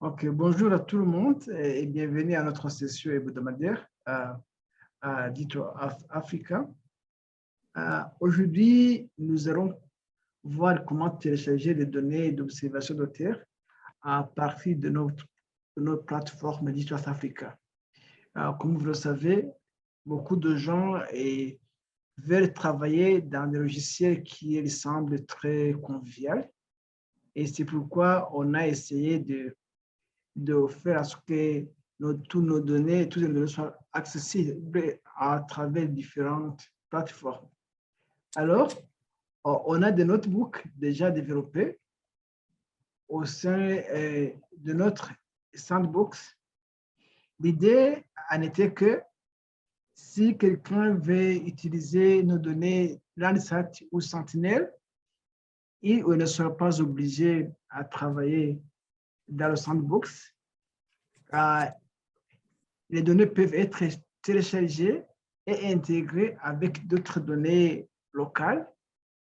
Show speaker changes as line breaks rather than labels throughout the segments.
Ok, bonjour à tout le monde et bienvenue à notre session hebdomadaire dite Africa. Aujourd'hui, nous allons voir comment télécharger les données d'observation de terre à partir de notre plateforme dite Africa. Comme vous le savez, beaucoup de gens veulent travailler dans des logiciels qui leur semblent très conviviaux et c'est pourquoi on a essayé de faire à ce que toutes nos données soient accessibles à travers différentes plateformes. Alors, on a des notebooks déjà développés au sein de notre sandbox. L'idée en était que si quelqu'un veut utiliser nos données Landsat ou Sentinel, il ne sera pas obligé à travailler dans le sandbox. Les données peuvent être téléchargées et intégrées avec d'autres données locales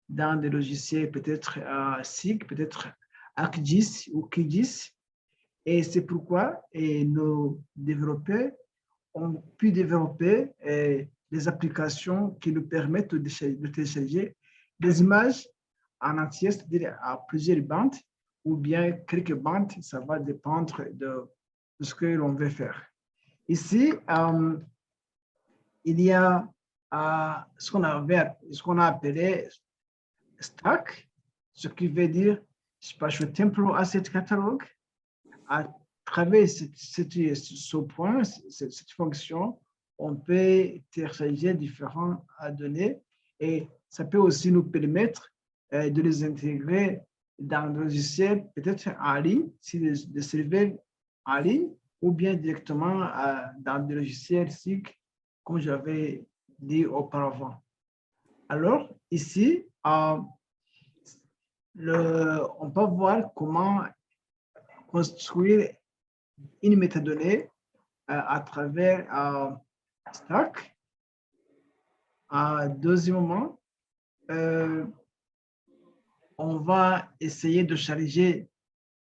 dans des logiciels peut-être SIG, peut-être ArcGIS ou QGIS. Et c'est pourquoi nos développeurs ont pu développer des applications qui nous permettent de télécharger des images en entier, c'est-à-dire à plusieurs bandes ou bien quelques bandes, ça va dépendre de ce que l'on veut faire. Ici, il y a ce qu'on a appelé stack, ce qui veut dire Spatial Temporal Asset Catalog. À travers ce point, cette fonction, on peut télécharger différentes données et ça peut aussi nous permettre de les intégrer dans le logiciel, peut-être en ligne, si des serveurs en ligne, ou bien directement dans des logiciels SIG, comme j'avais dit auparavant. Alors, ici, on peut voir comment construire une métadonnée à travers Stack. Deuxièmement, on va essayer de charger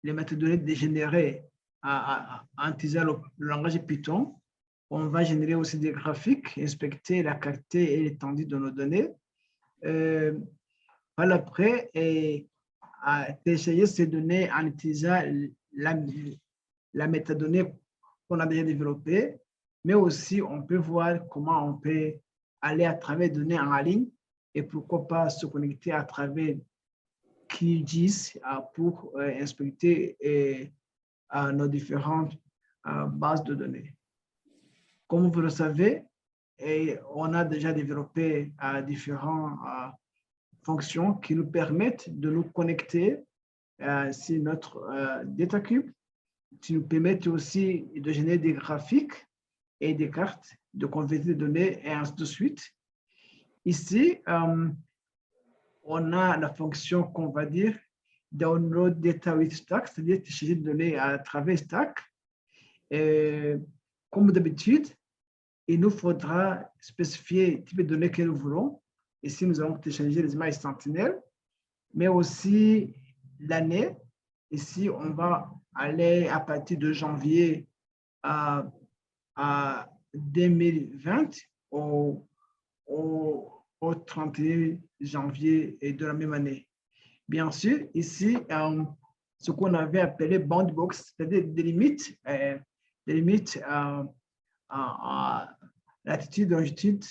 les métadonnées générées en utilisant le langage Python. On va générer aussi des graphiques, inspecter la qualité et l'étendue de nos données. Par après, télécharger ces données en utilisant la métadonnée qu'on a déjà développée, mais aussi on peut voir comment on peut aller à travers des données en ligne et pourquoi pas se connecter à travers QGIS pour inspecter nos différentes bases de données. Comme vous le savez, on a déjà développé différentes fonctions qui nous permettent de nous connecter sur notre DataCube, qui nous permettent aussi de générer des graphiques et des cartes de convertir des données et ainsi de suite. Ici, on a la fonction qu'on va dire download data with stack, c'est-à-dire télécharger des données à travers stack. Et, comme d'habitude, il nous faudra spécifier le type de données que nous voulons. Ici, nous allons télécharger les images Sentinel, mais aussi l'année. Ici, on va aller à partir de janvier à 2020 au 31 janvier de la même année. Bien sûr, ici, ce qu'on avait appelé boundbox, c'est-à-dire des limites à latitude, longitude,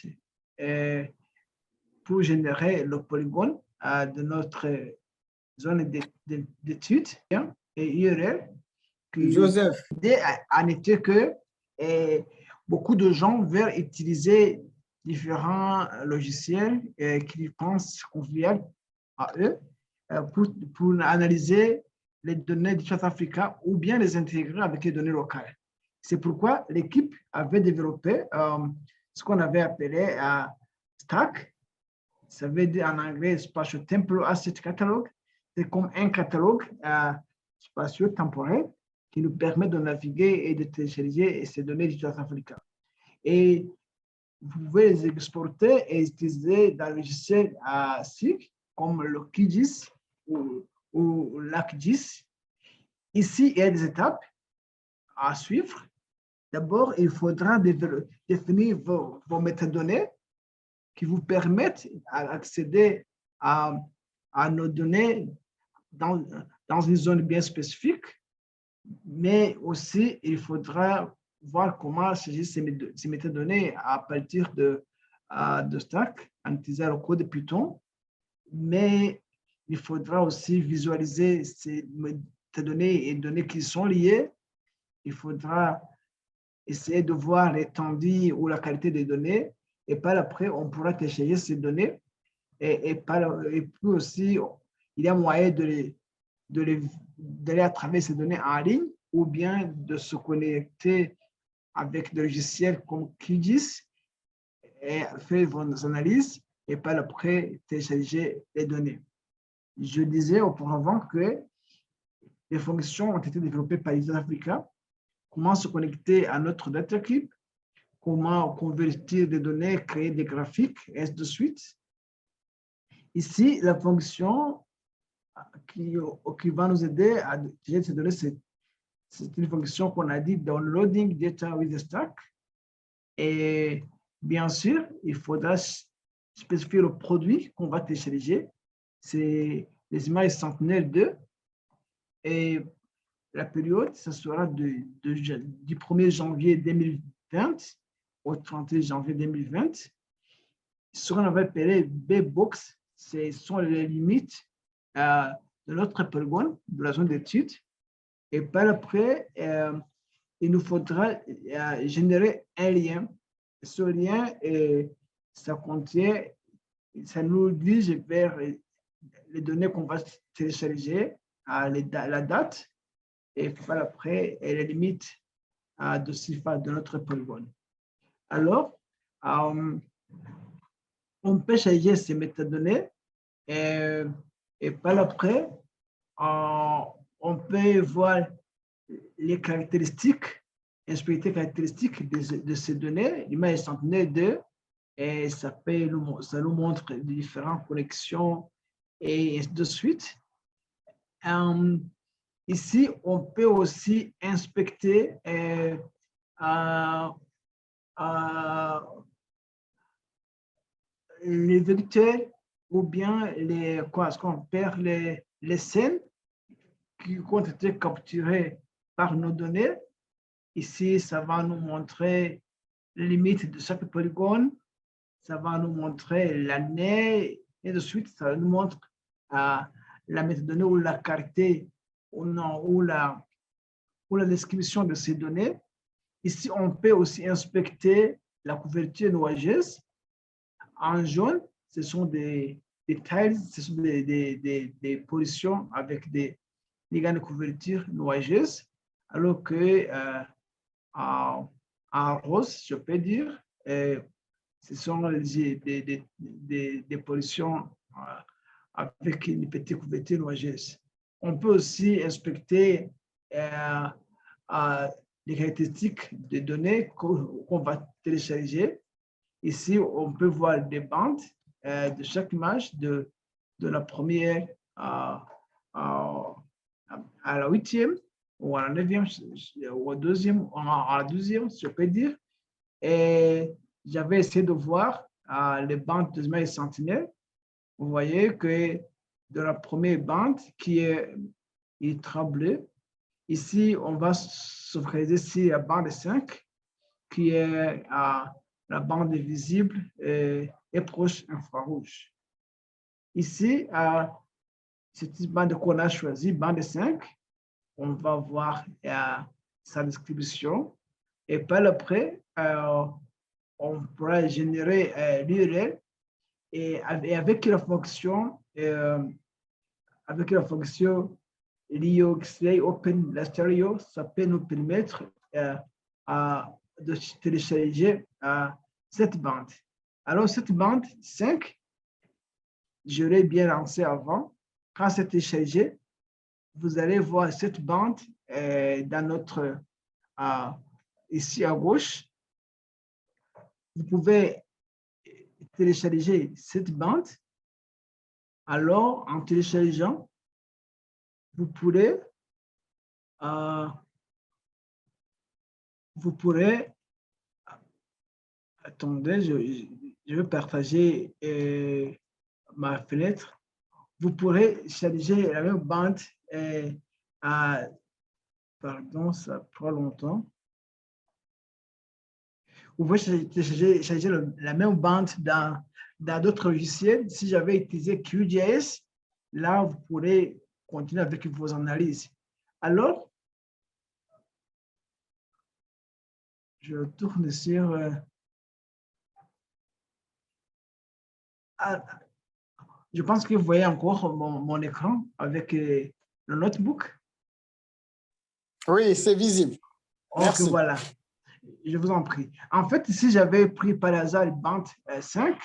pour générer le polygone de notre zone d'étude et URL.
Joseph.
L'idée en était que beaucoup de gens veulent utiliser différents logiciels qu'ils pensent conviables à eux pour analyser les données du South Africa ou bien les intégrer avec les données locales. C'est pourquoi l'équipe avait développé ce qu'on avait appelé Stack. Ça veut dire en anglais Spatial Temporal Asset Catalog. C'est comme un catalogue spatio-temporel qui nous permet de naviguer et de télécharger ces données du South Africa. Et vous pouvez les exporter et utiliser dans le logiciel SIG comme le QGIS ou l'ArcGIS. Ici, il y a des étapes. à suivre. D'abord, il faudra définir vos métadonnées qui vous permettent d'accéder à nos données dans une zone bien spécifique, mais aussi il faudra voir comment saisir ces métadonnées à partir de Stack en utilisant le code Python, mais il faudra aussi visualiser ces métadonnées et données qui sont liées. Il faudra essayer de voir l'étendue ou la qualité des données, et par après, on pourra télécharger ces données. Et puis aussi, il y a moyen d'aller à travers ces données en ligne ou bien de se connecter avec des logiciels comme QGIS et faire vos analyses et par après télécharger les données. Je disais auparavant que les fonctions ont été développées par East Africa. Comment se connecter à notre DataCube, comment convertir des données, créer des graphiques, et ainsi de suite. Ici, la fonction qui va nous aider à gérer ces données, c'est une fonction qu'on a dit downloading data with the stack. Et bien sûr, il faudra spécifier le produit qu'on va télécharger. C'est les images Sentinel-2. Et la période, ce sera du 1er janvier 2020 au 31 janvier 2020. Ce qu'on avait appelé B-Box, ce sont les limites de notre polygone, de la zone d'étude. Et par après, il nous faudra générer un lien. Ce lien, ça contient, ça nous dirige vers les données qu'on va télécharger, la date, et par après, les limites de surface de notre polygone. Alors, on peut charger ces métadonnées et par après, on peut voir les caractéristiques, inspecter les caractéristiques de ces données, l'image Sentinel-2, et ça nous montre différentes connexions et ainsi de suite. Ici, on peut aussi inspecter les vecteurs ou bien ce qu'on appelle les scènes qui ont été capturées par nos données. Ici, ça va nous montrer les limites de chaque polygone, ça va nous montrer l'année, et de suite, ça nous montre la métadonnée ou la qualité ou la description de ces données. Ici, on peut aussi inspecter la couverture nuageuse. En jaune, ce sont des tiles, ce sont des positions avec des liens de couverture nuageuse, alors que en rose, je peux dire, ce sont des positions avec une petite couverture nuageuse. On peut aussi inspecter les caractéristiques des données qu'on va télécharger. Ici, on peut voir des bandes de chaque image de la première à la 8e ou à la 9e ou à la 2e, à la 12e, je peux dire. Et j'avais essayé de voir les bandes de images Sentinel. Vous voyez que de la première bande qui est ultra bleue, ici, on va se focaliser sur la bande 5 qui est la bande visible et proche infrarouge. Ici, cette bande qu'on a choisie, bande 5, on va voir sa description et par après, on pourra générer l'URL et avec la fonction LIOXLay Open la stereo, ça peut nous permettre de télécharger cette bande. Alors, cette bande 5, je l'ai bien lancée avant. Quand c'est téléchargé, vous allez voir cette bande dans notre, ici à gauche. Vous pouvez télécharger cette bande. Alors, en téléchargeant, vous pourrez vous pourrez, attendez, je vais partager ma fenêtre. Vous pourrez charger la même bande à, pardon, ça prend longtemps. Vous pouvez charger la même bande dans d'autres logiciels. Si j'avais utilisé QGIS, là, vous pourrez continuer avec vos analyses. Alors, je tourne sur... je pense que vous voyez encore mon écran avec le notebook.
Oui, c'est visible. Merci.
Donc, voilà. Je vous en prie. En fait, si j'avais pris par hasard bande 5,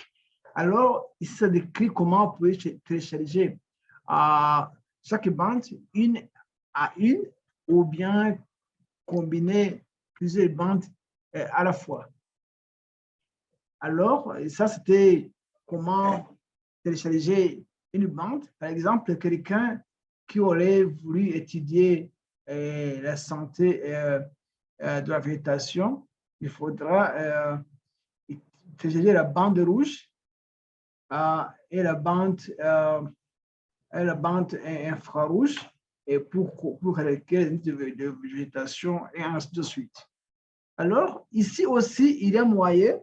alors ici, ça décrit comment vous pouvez télécharger chaque bande une à une ou bien combiner plusieurs bandes à la fois. Alors, ça, c'était comment télécharger une bande. Par exemple, quelqu'un qui aurait voulu étudier la santé de la végétation, il faudra télécharger la bande rouge et la bande infrarouge et pour calculer de végétation et ainsi de suite. Alors, ici aussi, il y a moyen,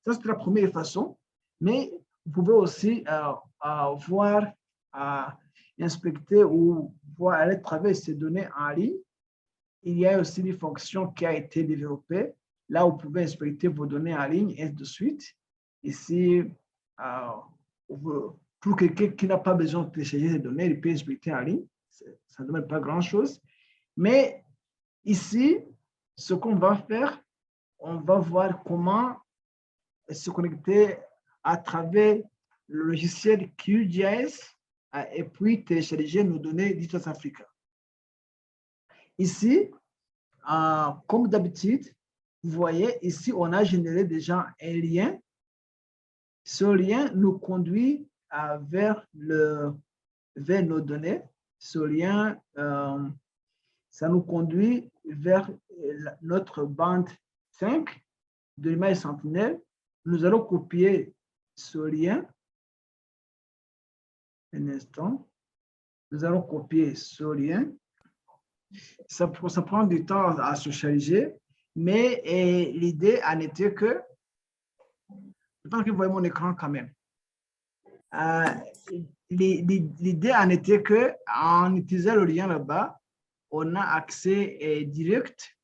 ça c'est la première façon, mais vous pouvez aussi voir, inspecter ou voir aller travailler ces données en ligne. Il y a aussi une fonction qui a été développée. Là, vous pouvez inspecter vos données en ligne et ainsi de suite. Ici, pour quelqu'un qui n'a pas besoin de télécharger ces données, il peut inspecter en ligne. Ça ne demande pas grand-chose. Mais ici, ce qu'on va faire, on va voir comment se connecter à travers le logiciel QGIS et puis télécharger nos données d'East Africa. Ici, comme d'habitude, vous voyez, ici, on a généré déjà un lien. Ce lien nous conduit vers nos données. Ce lien, ça nous conduit vers notre bande 5 de l'image sentinelle. Nous allons copier ce lien. Un instant. Nous allons copier ce lien. Ça prend du temps à se charger, mais l'idée en était que, je pense que vous voyez mon écran quand même. L'idée en était que, en utilisant le lien là-bas, on a accès direct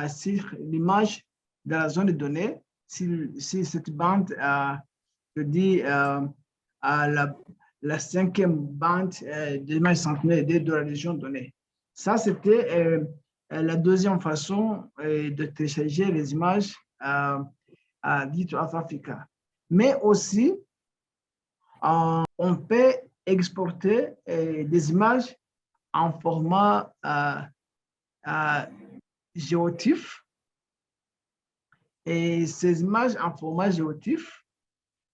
sur l'image de la zone de données, si cette bande, je dis, la cinquième bande de l'image sentinelle de la région donnée. Ça, c'était la deuxième façon de télécharger les images d'East Africa. Mais aussi, on peut exporter des images en format géotif. Et ces images en format géotif,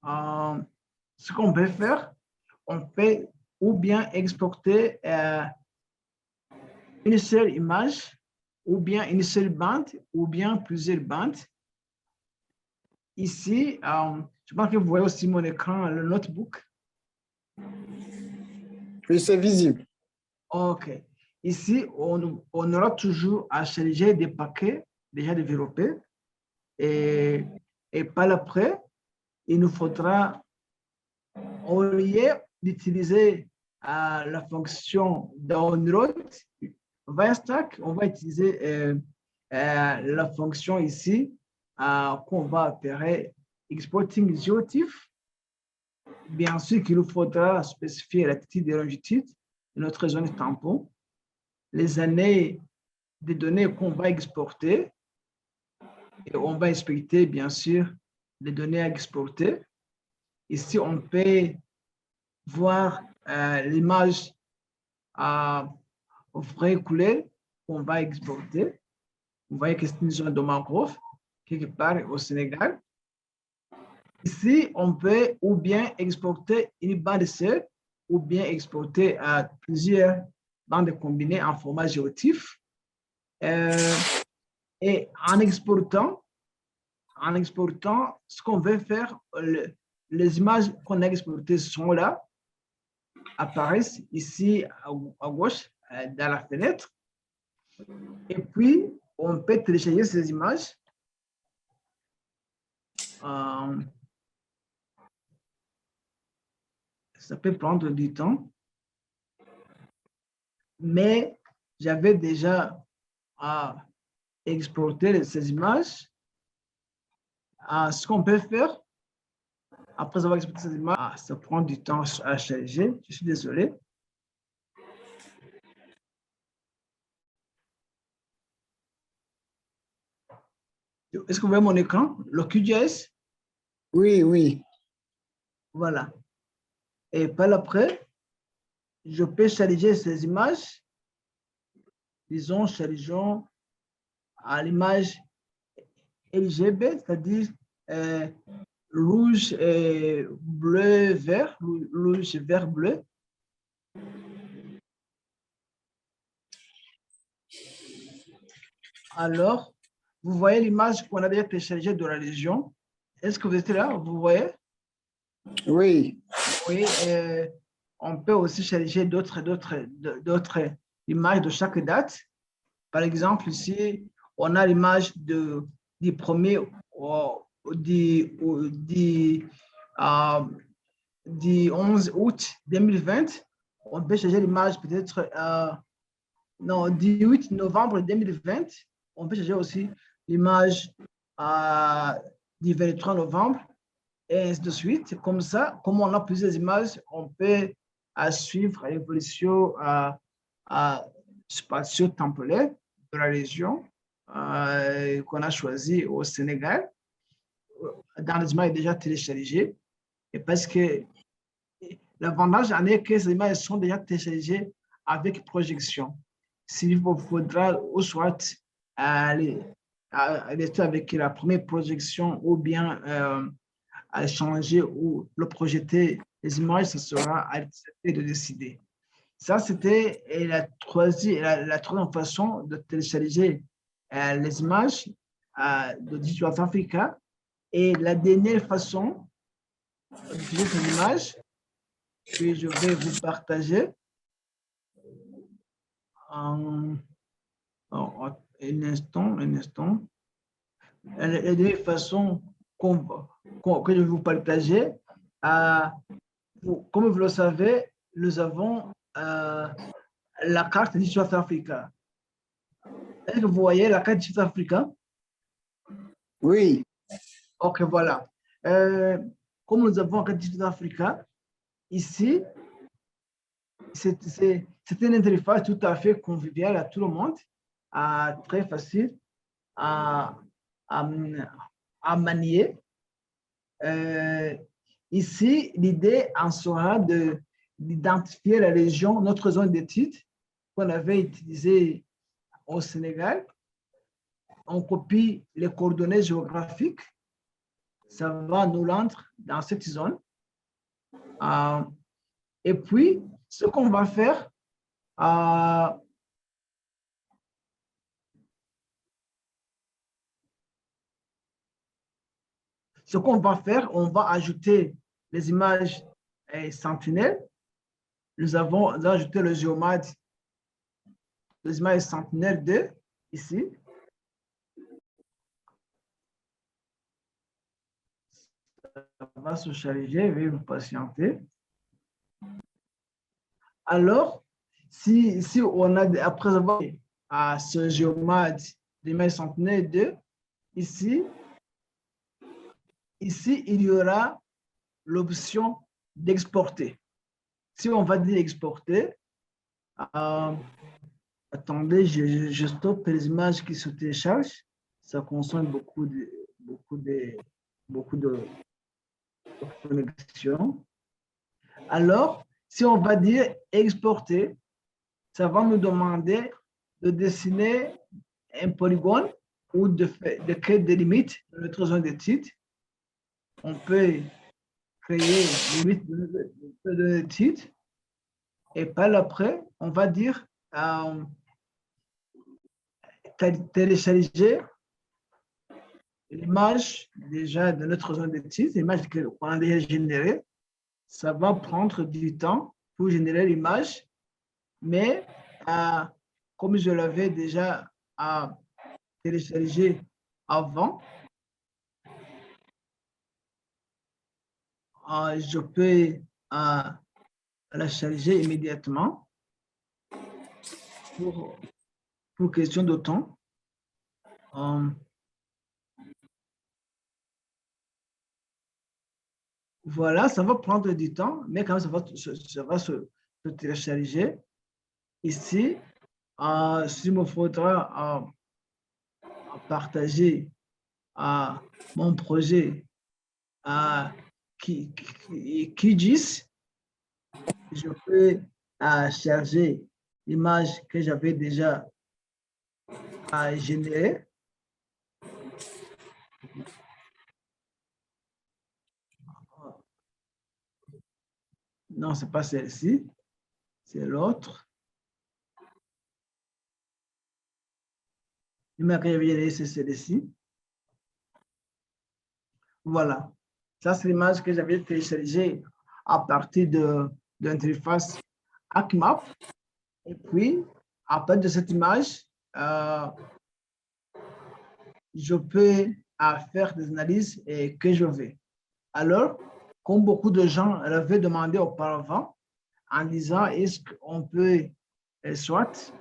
ce qu'on peut faire, on peut ou bien exporter une seule image, ou bien une seule bande, ou bien plusieurs bandes. Ici, je pense que vous voyez aussi mon écran, le notebook.
Oui, c'est visible.
OK. Ici, on aura toujours à charger des paquets déjà développés. Et par après, il nous faudra, au lieu d'utiliser la fonction download, ViaStack, on va utiliser la fonction ici qu'on va appeler exporting géotif. Bien sûr qu'il nous faudra spécifier la latitude et longitude de notre zone tampon, les années des données qu'on va exporter, et on va inspecter bien sûr les données à exporter. Ici, on peut voir l'image vraie couleur qu'on va exporter. Vous voyez que c'est une zone de mangrove, quelque part au Sénégal. Ici, on peut ou bien exporter une bande seule, ou bien exporter plusieurs bandes combinées en format géotif. Et en exportant, ce qu'on veut faire, les images qu'on a exportées sont là, apparaissent ici à gauche, dans la fenêtre. Et puis, on peut télécharger ces images. Ça peut prendre du temps. Mais j'avais déjà exporté ces images. Ce qu'on peut faire, après avoir exporté ces images, ça prend du temps à charger. Je suis désolé. Est-ce que vous voyez mon écran? Le QGIS?
Oui, oui.
Voilà. Et par après, je peux charger ces images. Disons, chargeons à l'image LGB, c'est-à-dire rouge, bleu, vert, rouge, vert, bleu. Alors, vous voyez l'image qu'on a déjà téléchargée de la région. Est-ce que vous êtes là? Vous voyez?
Oui.
Oui. On peut aussi charger d'autres images de chaque date. Par exemple, ici, on a l'image du 1er du 11 août 2020. On peut charger l'image peut-être non, du 8 novembre 2020. On peut charger aussi l'image du 23 novembre et ainsi de suite. Comme ça, comme on a plusieurs images, on peut suivre l'évolution spatio-temporelle de la région qu'on a choisie au Sénégal dans les images déjà téléchargées. Et parce que l'avantage en est que ces images sont déjà téléchargées avec projection. S'il vous faudra ou soit aller avec la première projection ou bien à changer ou le projeter les images, ce sera à l'accepter de décider. Ça, c'était la troisième façon de télécharger les images de Digital Africa. Et la dernière façon d'utiliser ces images que je vais vous partager en un instant. La dernière façon que je vais vous partager, comme vous le savez, nous avons la carte du South Africa. Est-ce que vous voyez la carte du South Africa?
Oui.
Ok, voilà. Comme nous avons la carte du South Africa, ici, c'est une interface tout à fait conviviale à tout le monde, très facile à, à manier. Ici, l'idée en sera d'identifier la région, notre zone d'étude qu'on avait utilisée au Sénégal. On copie les coordonnées géographiques. Ça va nous rendre dans cette zone. Et puis, ce qu'on va faire, on va ajouter les images sentinelles. Nous avons ajouté le géomètre, les images sentinelles 2, ici. Ça va se charger, veuillez vous patienter. Alors, si on a, après avoir ce géomètre d'image sentinelle 2, ici, il y aura l'option d'exporter. Si on va dire exporter, attendez, je stoppe les images qui se téléchargent. Ça consomme beaucoup de connexion. Alors, si on va dire exporter, ça va nous demander de dessiner un polygone ou de créer des limites de notre zone d'étude. On peut créer les limites de l'étude et par après, on va dire télécharger l'image déjà de notre zone d'étude, l'image qu'on a déjà générée, ça va prendre du temps pour générer l'image, mais comme je l'avais déjà téléchargé avant, je peux la charger immédiatement pour question de temps. Voilà, ça va prendre du temps, mais quand même, ça va se télécharger. Ici, s'il me faudra partager mon projet QGIS, je peux charger l'image que j'avais déjà générée. Non, ce n'est pas celle-ci, c'est l'autre. L'image que j'avais générée, c'est celle-ci. Voilà. Ça, c'est l'image que j'avais téléchargée à partir de l'interface HackMap. Et puis, à partir de cette image, je peux faire des analyses que je veux. Alors, comme beaucoup de gens l'avaient demandé auparavant, en disant est-ce qu'on peut soit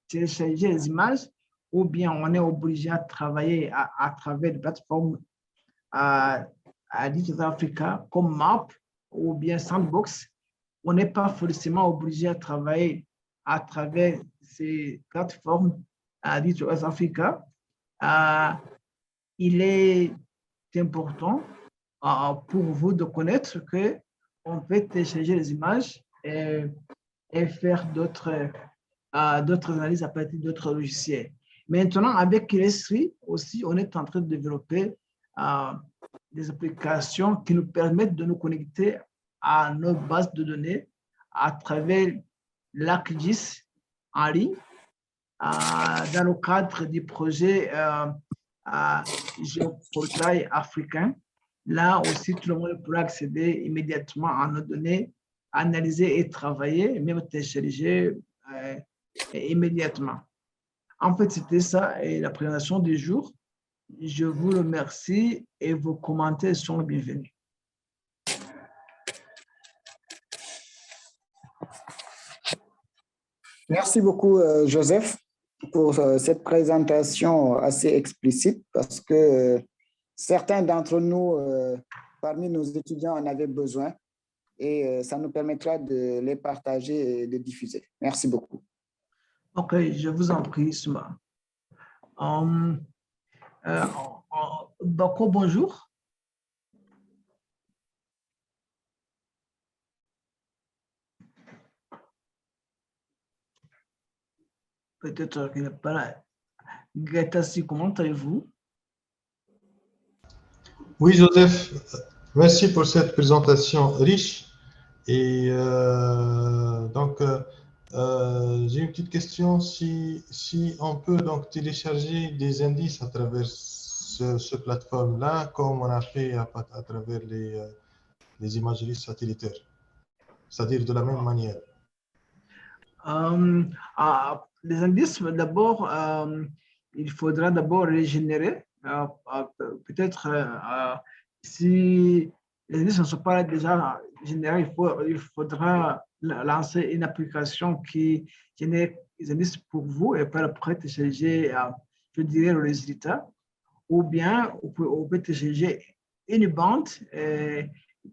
télécharger les images ou bien on est obligé à travailler à travers des plateformes à Digital Africa comme MAP ou bien Sandbox. On n'est pas forcément obligé à travailler à travers ces plateformes à Digital Africa. Il est important pour vous de connaître qu'on peut télécharger les images et faire d'autres analyses à partir d'autres logiciels. Maintenant, avec Illustrator aussi, on est en train de développer des applications qui nous permettent de nous connecter à nos bases de données à travers l'ArcGIS en ligne dans le cadre du projet Géoportail africain. Là aussi, tout le monde pourra accéder immédiatement à nos données, analyser et travailler, même télécharger immédiatement. En fait, c'était ça et la présentation du jour. Je vous remercie et vos commentaires sont bienvenus.
Merci beaucoup, Joseph, pour cette présentation assez explicite parce que certains d'entre nous, parmi nos étudiants, en avaient besoin et ça nous permettra de les partager et de diffuser. Merci beaucoup.
OK, je vous en prie, Suma. Bako, bonjour. Peut-être qu'il n'est pas là. Gatassi, comment allez-vous?
Oui, Joseph, merci pour cette présentation riche. Et j'ai une petite question. Si on peut donc télécharger des indices à travers ce plateforme-là, comme on a fait à travers les imageries satellitaires, c'est-à-dire de la même manière.
Les indices, d'abord, il faudra d'abord les générer. Peut-être si les indices ne sont pas déjà générés, il faudra lancer une application qui génère les indices pour vous et par après télécharger, je dirais, le résultat. Ou bien, on peut télécharger une bande,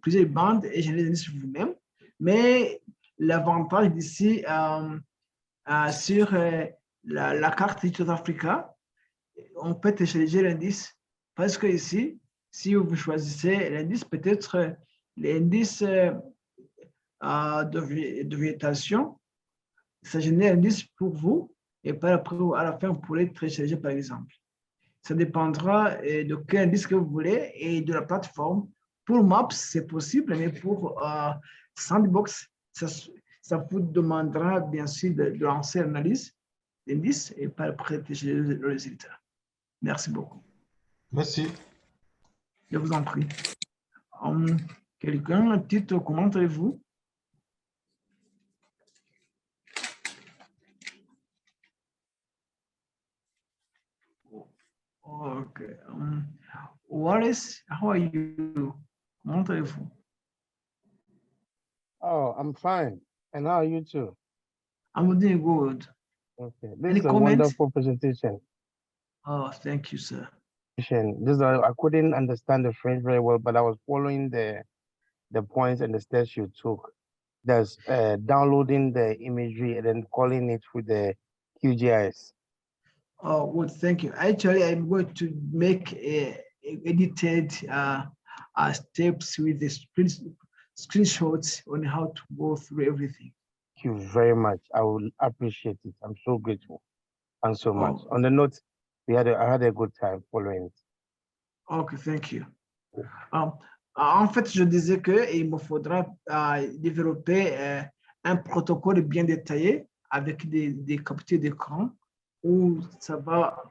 plusieurs bandes et générer les indices vous-même. Mais l'avantage d'ici, sur la carte Digital Africa, on peut télécharger l'indice parce que ici, si vous choisissez l'indice, peut-être l'indice de végétation, ça génère l'indice pour vous et par après, à la fin, vous pourrez télécharger par exemple. Ça dépendra de quel indice que vous voulez et de la plateforme. Pour Maps, c'est possible, mais pour Sandbox, ça vous demandera bien sûr de lancer l'analyse d'indice et par après télécharger le résultat. Merci beaucoup.
Merci.
Je vous en prie. Quelqu'un, dites comment allez-vous? Okay. Wallace, how are you? Comment allez-vous?
Oh, I'm fine. And how are you too?
I'm doing good.
Okay. This
Any
is a
comments?
wonderful presentation.
Oh, thank you, sir.
I couldn't understand the French very well, but I was following the points and the steps you took. There's downloading the imagery and then calling it with the QGIS.
Oh, well, thank you. Actually, I'm going to make edited steps with the screenshots on how to go through everything.
Thank you very much. I will appreciate it. I'm so grateful and so much.
Oh.
On the note, I had a good time following it.
Okay, thank you. En fait, je disais qu'il me faudra développer un protocole bien détaillé avec des captures d'écran où ça va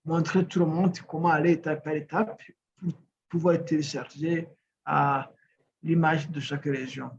montrer tout le monde comment aller étape par étape pour pouvoir télécharger l'image de chaque région.